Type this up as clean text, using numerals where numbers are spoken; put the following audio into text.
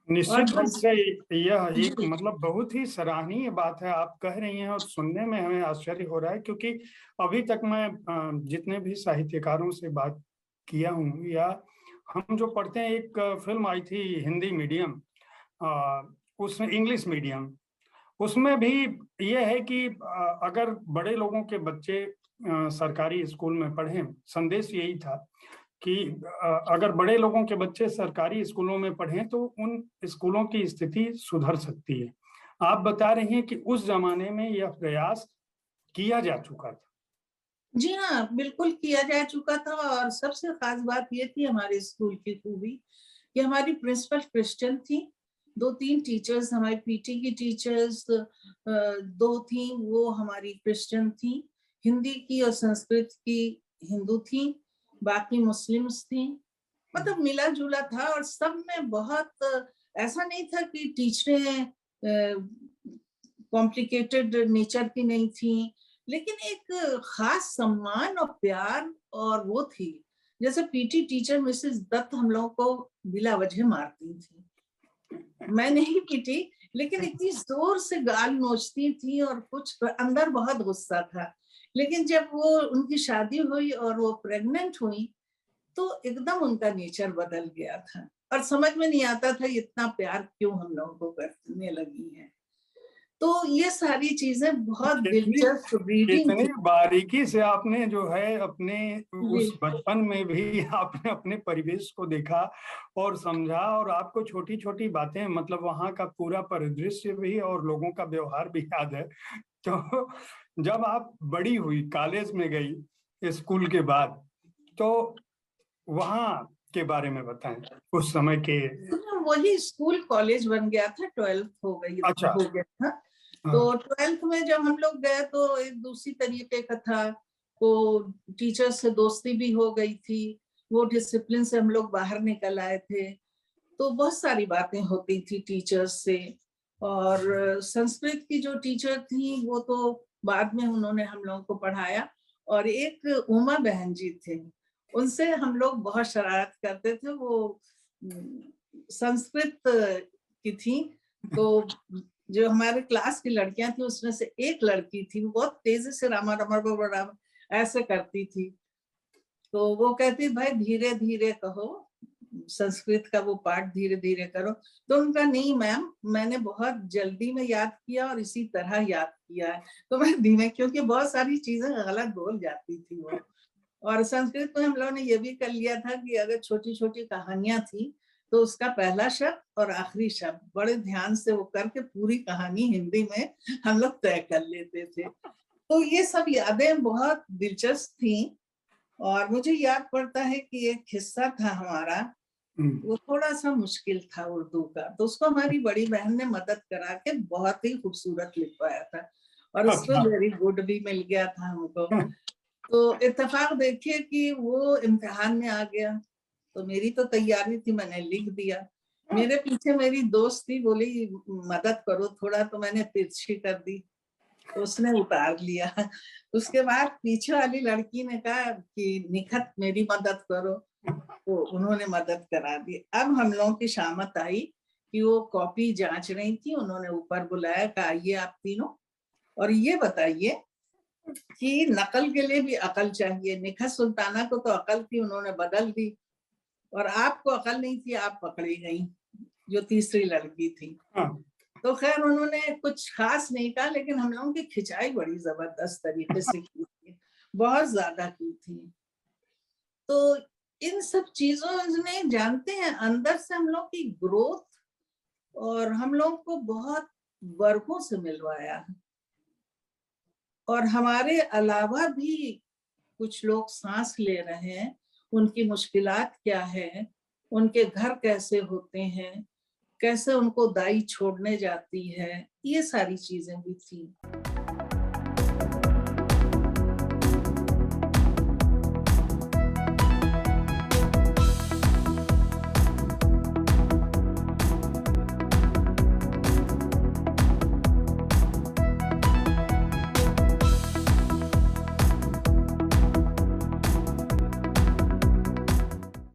और निश्चित रूप से यह एक जी, मतलब बहुत ही सराहनीय बात है आप कह रही हैं और सुनने में हमें आश्चर्य हो रहा है क्योंकि अभी तक मैं जितने भी साहित्यकारों से बात किया हूँ या हम जो पढ़ते हैं एक फिल्म आई थी हिंदी मीडियम उसमें इंग्लिश मीडियम उसमें भी ये है कि अगर बड़े लोगों के बच्चे सरकारी स्कूल में पढ़ें संदेश यही था कि अगर बड़े लोगों के बच्चे सरकारी स्कूलों में पढ़ें तो उन स्कूलों की स्थिति सुधर सकती है। आप बता रही हैं कि उस जमाने में यह प्रयास किया जा चुका था। जी हाँ, बिल्कुल किया जा चुका था और सबसे ख़ास बात ये थी हमारे स्कूल की खूबी कि हमारी प्रिंसिपल क्रिश्चियन थी। 2-3 टीचर्स हमारी पीटी की टीचर्स 2 थीं, वो हमारी क्रिश्चियन थीं। हिंदी की और संस्कृत की हिंदू थीं, बाकी मुस्लिम्स थीं। मतलब मिला-जुला था और सब में बहुत ऐसा नहीं था कि टीचरें कॉम्प्लिकेटेड नेचर की नहीं थीं, लेकिन एक ख़ास सम्मान और प्यार और वो थी। जैसे पीटी टीचर मिसेस दत्त हम लोगों को बिला वजह मारती थीं। मैं नहीं पीटी, लेकिन इतनी ज़ोर से गाल नोचती थी और कुछ अंदर बहुत गुस्सा था। लेकिन जब वो उनकी शादी हुई और वो प्रेग्नेंट हुईं, तो एकदम उनका नेचर बदल गया था और समझ में नहीं आता था इतना प्यार क्यों हम लोगों को करने लगी हैं। तो ये सारी चीज़ें बहुत कितनी दिलचस्प रीडिंग कितनी थी। बारीकी से आपने जो है अपने जी, उस बचपन में भी आपने अपने परिवेश को देखा और समझा और आपको छोटी-छोटी बातें मतलब वहाँ का पूरा परिदृश्य भी और लोगों का व्यवहार भी याद है। तो जब आप बड़ी हुई, कॉलेज में गई स्कूल के बाद, तो वहाँ के बारे में बताएँ? उस समय के तो वही स्कूल कॉलेज बन गया था, 12th अच्छा, हो गया था। हाँ, तो 12th में जब हम लोग गए तो एक दूसरी तरीके का था, तो टीचर्स से दोस्ती भी हो गई थी, वो डिसिप्लिन से हम लोग बाहर निकल आए थे। तो बहुत सारी बातें होती थी टीचर्स से और संस्कृत की जो टीचर थी वो तो बाद में उन्होंने हम लोगों को पढ़ाया और एक उमा बहन जी थे, उनसे हम लोग बहुत शरारत करते थे। वो संस्कृत की थी, तो जो हमारे क्लास की लड़कियां थी उसमें से एक लड़की थी, वो बहुत तेजी से रामा रामा रामा रामा ऐसे करती थी। तो वो कहती भाई धीरे धीरे कहो, संस्कृत का वो पाठ धीरे धीरे करो। तो उनका नहीं मैम, मैंने बहुत जल्दी में याद किया और इसी तरह याद किया है। तो मैं धीमे, क्योंकि बहुत सारी चीजें गलत बोल जाती थी वो। और संस्कृत में हम लोगों ने ये भी कर लिया था कि अगर छोटी छोटी कहानियां थी तो उसका पहला शब्द और आखिरी शब्द बड़े ध्यान से वो करके पूरी कहानी हिंदी में हम लोग तय कर लेते थे। तो ये सब यादें बहुत दिलचस्प थी। और मुझे याद पड़ता है कि एक हिस्सा था हमारा, हुँ, वो थोड़ा-सा मुश्किल था उर्दू का, तो उसको हमारी बड़ी बहन ने मदद करा के बहुत ही खूबसूरत लिखवाया था और उसमें अच्छा। वेरी गुड भी मिल गया था हमको। तो इत्तेफ़ाक देखिए कि वो इम्तिहान में आ गया, तो मेरी तो तैयारी थी, मैंने लिख दिया। मेरे पीछे मेरी दोस्त थी, बोली मदद करो थोड़ा, तो मैंने तिरछी कर दी। तो उसने उतार लिया। उसके बाद पीछे वाली लड़की ने कहा कि निखत मेरी मदद करो, तो उन्होंने मदद करा दी। अब हम लोगों की शामत आई कि वो कॉपी जांच रही थी, उन्होंने ऊपर बुलाया, कहा आइए आप तीनों और ये बताइए कि नकल के लिए भी अकल चाहिए। निखत सुल्ताना को तो अकल थी, उन्होंने बदल दी और आपको अकल नहीं थी, आप पकड़ी गई, जो तीसरी लड़की थी। हाँ, तो खैर उन्होंने कुछ खास नहीं कहा, लेकिन हम लोगों की खिंचाई बड़ी जबरदस्त तरीके से की थी, बहुत ज्यादा की थी। तो इन सब चीजों ने, जानते हैं, अंदर से हम लोग की ग्रोथ और हम लोग को बहुत वर्गों से मिलवाया है। और हमारे अलावा भी कुछ लोग सांस ले रहे हैं, उनकी मुश्किलात क्या है, उनके घर कैसे होते हैं, कैसे उनको दाई छोड़ने जाती है, ये सारी चीजें भी थी।